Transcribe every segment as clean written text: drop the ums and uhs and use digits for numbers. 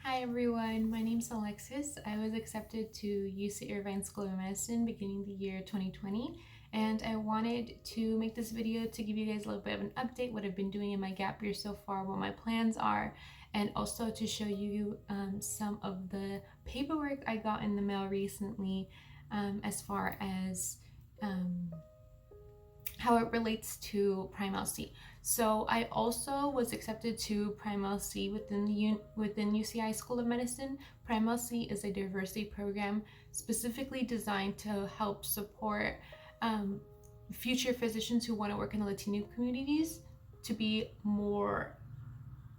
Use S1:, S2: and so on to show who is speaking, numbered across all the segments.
S1: Hi everyone, my name's Alexis. I was accepted to UC Irvine School of Medicine beginning the year 2020, and I wanted to make this video to give you guys a little bit of an update, what I've been doing in my gap year so far, what my plans are, and also to show you some of the paperwork I got in the mail recently as far as how it relates to Prime LC. So I also was accepted to Prime LC within UCI School of Medicine. Prime LC is a diversity program specifically designed to help support future physicians who want to work in the Latino communities to be more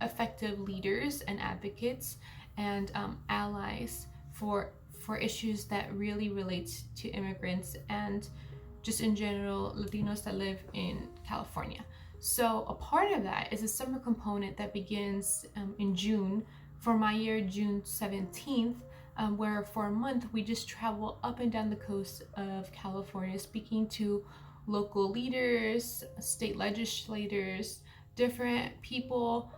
S1: effective leaders and advocates and allies for issues that really relate to immigrants and just in general Latinos that live in California. So a part of that is a summer component that begins in June for my year, June 17th, where for a month we just travel up and down the coast of California speaking to local leaders, state legislators, different people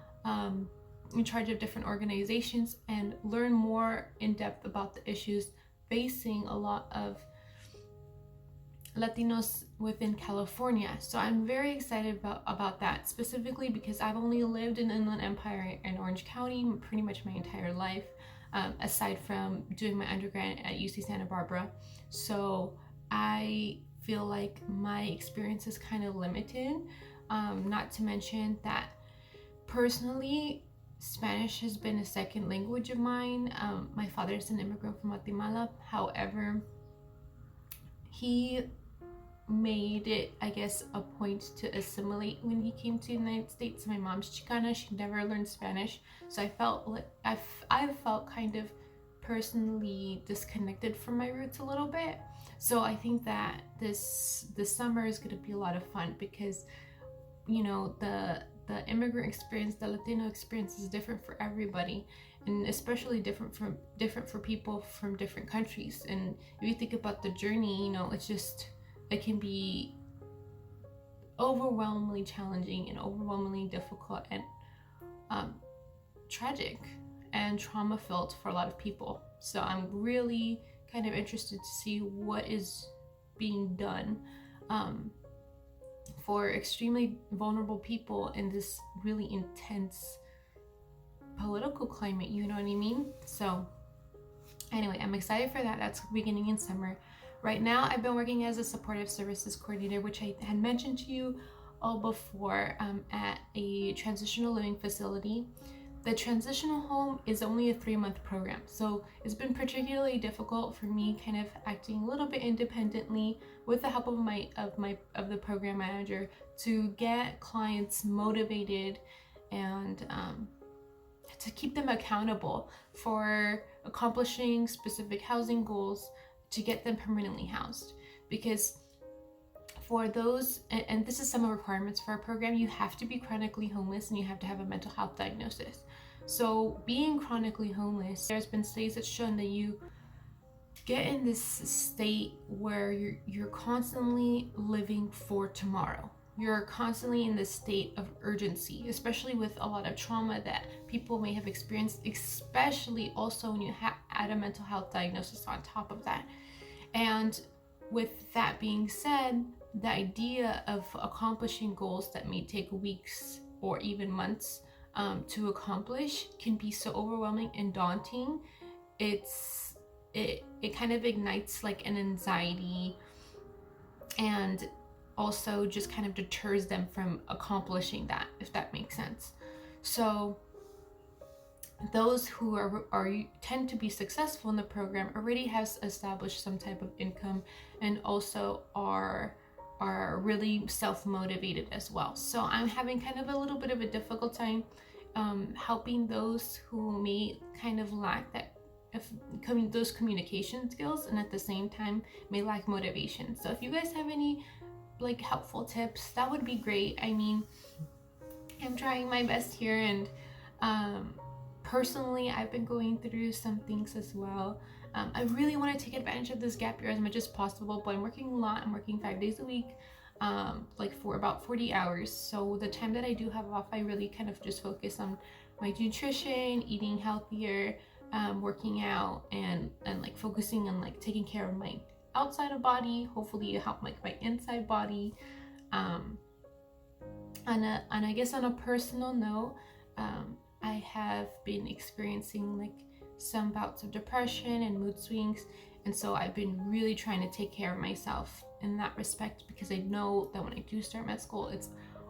S1: in charge of different organizations, and learn more in depth about the issues facing a lot of Latinos within California. So I'm very excited about that, specifically because I've only lived in Inland Empire and Orange County pretty much my entire life, aside from doing my undergrad at UC Santa Barbara. So I feel like my experience is kind of limited, not to mention that personally Spanish has been a second language of mine. My father is an immigrant from Guatemala. However, he made it, I guess, a point to assimilate when he came to the United States. My mom's Chicana, she never learned Spanish, so I felt like I felt kind of personally disconnected from my roots a little bit. So I think that this summer is going to be a lot of fun because, you know, the immigrant experience, the Latino experience is different for everybody, and especially different for people from different countries. And if you think about the journey, you know, it can be overwhelmingly challenging and overwhelmingly difficult and tragic and trauma filled for a lot of people. So I'm really kind of interested to see what is being done for extremely vulnerable people in this really intense political climate, you know what I mean? So anyway, I'm excited for that. That's beginning in summer. Right now, I've been working as a supportive services coordinator, which I had mentioned to you all before, at a transitional living facility. The transitional home is only a 3-month program, so it's been particularly difficult for me, kind of acting a little bit independently with the help of the program manager, to get clients motivated and to keep them accountable for accomplishing specific housing goals to get them permanently housed. Because for those, and this is some of the requirements for our program, you have to be chronically homeless and you have to have a mental health diagnosis. So being chronically homeless, there's been studies that shown that you get in this state where you're constantly living for tomorrow. You're constantly in this state of urgency, especially with a lot of trauma that people may have experienced, especially also when you add a mental health diagnosis on top of that. And with that being said, the idea of accomplishing goals that may take weeks or even months to accomplish can be so overwhelming and daunting. It kind of ignites like an anxiety, and also just kind of deters them from accomplishing that, if that makes sense. So those who tend to be successful in the program already has established some type of income and also are really self-motivated as well. So I'm having kind of a little bit of a difficult time helping those who may kind of lack those communication skills, and at the same time may lack motivation. So if you guys have any like helpful tips, that would be great. I mean, I'm trying my best here, and personally, I've been going through some things as well. I really want to take advantage of this gap year as much as possible, but I'm working a lot. I'm working 5 days a week, like for about 40 hours. So the time that I do have off, I really kind of just focus on my nutrition, eating healthier, working out, and like focusing on like taking care of my outside of body, hopefully help like my inside body. And I guess on a personal note, I have been experiencing like some bouts of depression and mood swings, and so I've been really trying to take care of myself in that respect, because I know that when I do start med school, it's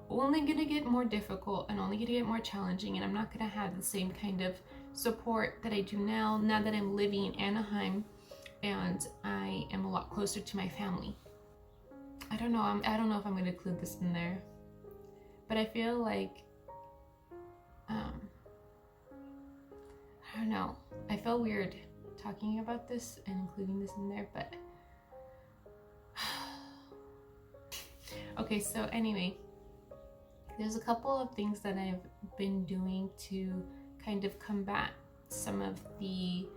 S1: only gonna get more difficult and only gonna get more challenging, and I'm not gonna have the same kind of support that I do now that I'm living in Anaheim and I am a lot closer to my family. I don't know if I'm gonna include this in there, but I feel like I don't know, I feel weird talking about this and including this in there, but okay, so anyway, there's a couple of things that I've been doing to kind of combat some of the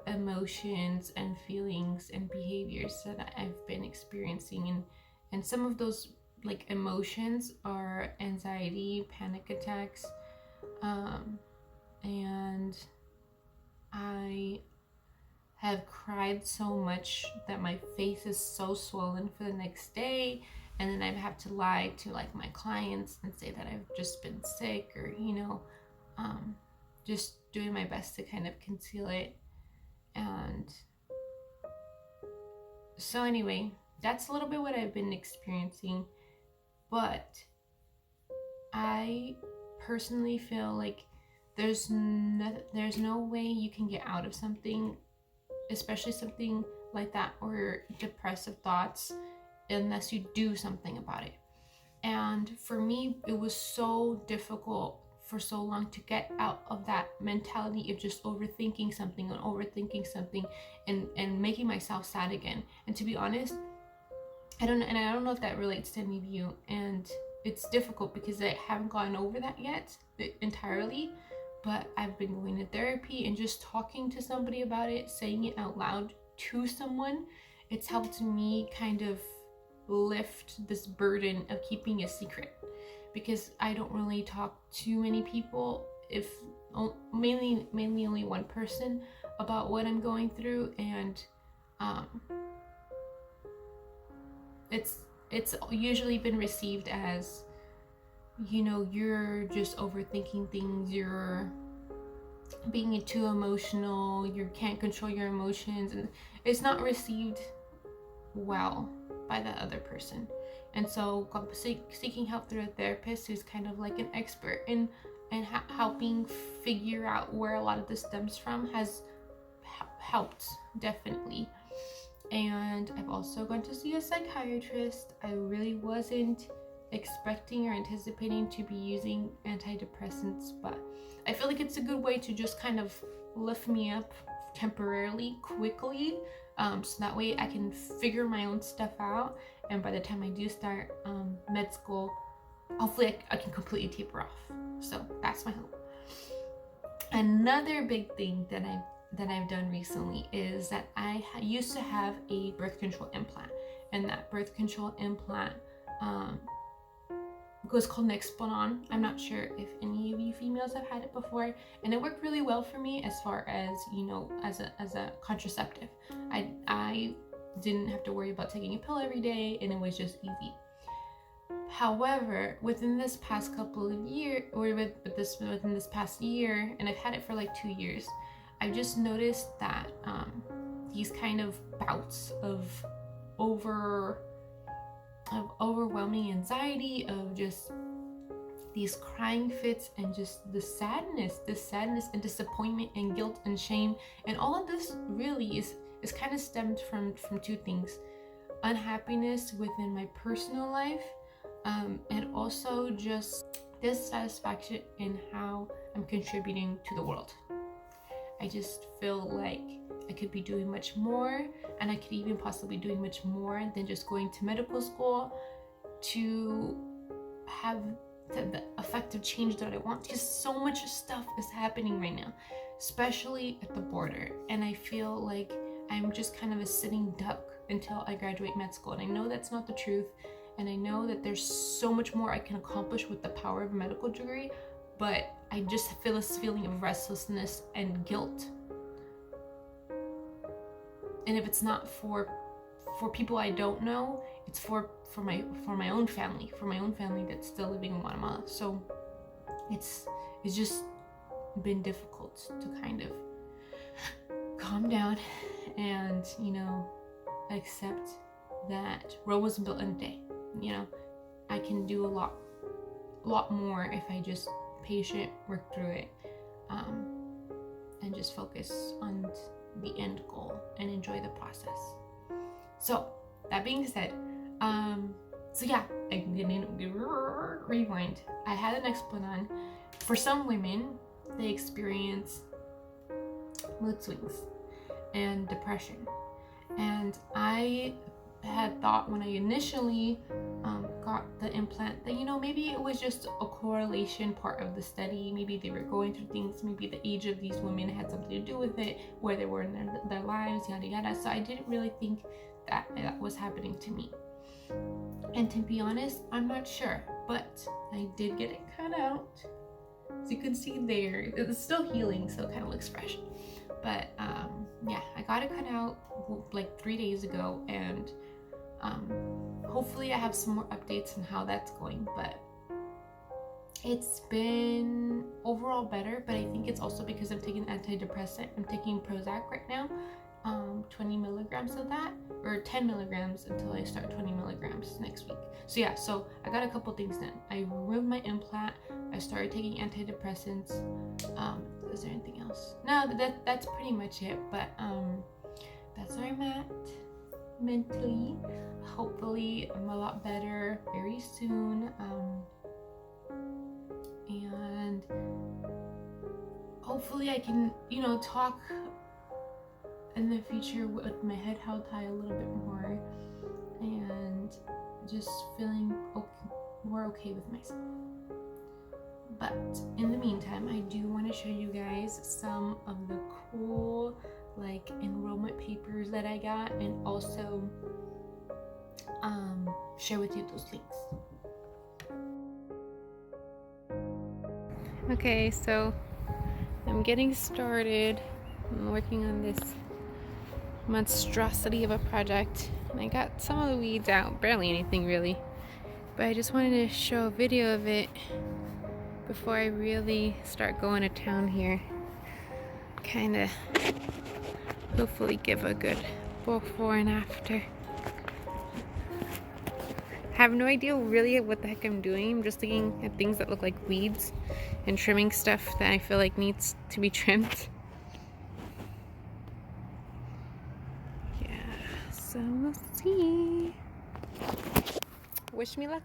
S1: emotions and feelings and behaviors that I've been experiencing, and some of those like emotions are anxiety, panic attacks, and I have cried so much that my face is so swollen for the next day, and then I have to lie to like my clients and say that I've just been sick, or just doing my best to kind of conceal it. And so anyway, that's a little bit what I've been experiencing, but I personally feel like there's no way you can get out of something, especially something like that or depressive thoughts, unless you do something about it. And for me, it was so difficult for so long to get out of that mentality of just overthinking something and making myself sad again. And to be honest, I don't know if that relates to any of you, and it's difficult because I haven't gotten over that yet entirely, but I've been going to therapy and just talking to somebody about it, saying it out loud to someone. It's helped me kind of lift this burden of keeping a secret, because I don't really talk to many people, if mainly only one person, about what I'm going through, and it's usually been received as, you're just overthinking things, you're being too emotional, you can't control your emotions, and it's not received well by the other person. And so seeking help through a therapist who's kind of like an expert in helping figure out where a lot of this stems from has helped, definitely. And I've also gone to see a psychiatrist. I really wasn't expecting or anticipating to be using antidepressants, but I feel like it's a good way to just kind of lift me up temporarily, quickly, so that way I can figure my own stuff out, and by the time I do start med school, hopefully I can completely taper off. So that's my hope. Another big thing that I've done recently is that I used to have a birth control implant, and that birth control implant was called Nexplanon. I'm not sure if any of you females have had it before, and it worked really well for me as far as, as a contraceptive. I didn't have to worry about taking a pill every day, and it was just easy. However, within this past couple of years, or within this past year, and I've had it for like 2 years, I've just noticed that these kind of bouts of overwhelming anxiety, of just these crying fits, and just this sadness and disappointment and guilt and shame, and all of this really is kind of stemmed from two things: unhappiness within my personal life, and also just dissatisfaction in how I'm contributing to the world. I just feel like I could be doing much more, and I could even possibly be doing much more than just going to medical school to have the effective change that I want, because so much stuff is happening right now, especially at the border, and I feel like I'm just kind of a sitting duck until I graduate med school. And I know that's not the truth, and I know that there's so much more I can accomplish with the power of a medical degree, but I just feel this feeling of restlessness and guilt. And if it's not for people I don't know, it's for my own family, that's still living in Guatemala. So it's just been difficult to kind of calm down and, you know, accept that Rome wasn't built in a day. You know, I can do a lot more if I just patient, work through it, and just focus on the end goal and enjoy the process. So that being said, so yeah, I didn't rewind. I had an Explanon. For some women, they experience mood swings and depression, and I had thought when I initially got the implant that, you know, maybe it was just a correlation part of the study. Maybe they were going through things. Maybe the age of these women had something to do with it, where they were in their lives, yada yada. So I didn't really think that was happening to me. And to be honest, I'm not sure, but I did get it cut out. As you can see there, it's still healing, so it kind of looks fresh. But yeah, I got it cut out like 3 days ago, and hopefully I have some more updates on how that's going. But it's been overall better, but I think it's also because I'm taking antidepressant. I'm taking Prozac right now, 20 milligrams of that, or 10 milligrams until I start 20 milligrams next week. So yeah, so I got a couple things done. I removed my implant. I started taking antidepressants. Is there anything else? No, that's pretty much it. But that's where I'm at mentally. Hopefully I'm a lot better very soon. And hopefully I can, you know, talk in the future with my head held high a little bit more, and just feeling more okay with myself. But in the meantime, I do want to show you guys some of the cool like enrollment papers that I got, and also share with you those links. Okay, so I'm getting started. I'm working on this monstrosity of a project, and I got some of the weeds out, barely anything really, but I just wanted to show a video of it before I really start going to town here. Kind of hopefully give a good before and after. I have no idea really what the heck I'm doing. I'm just looking at things that look like weeds and trimming stuff that I feel like needs to be trimmed. Yeah, so we'll see. Wish me luck.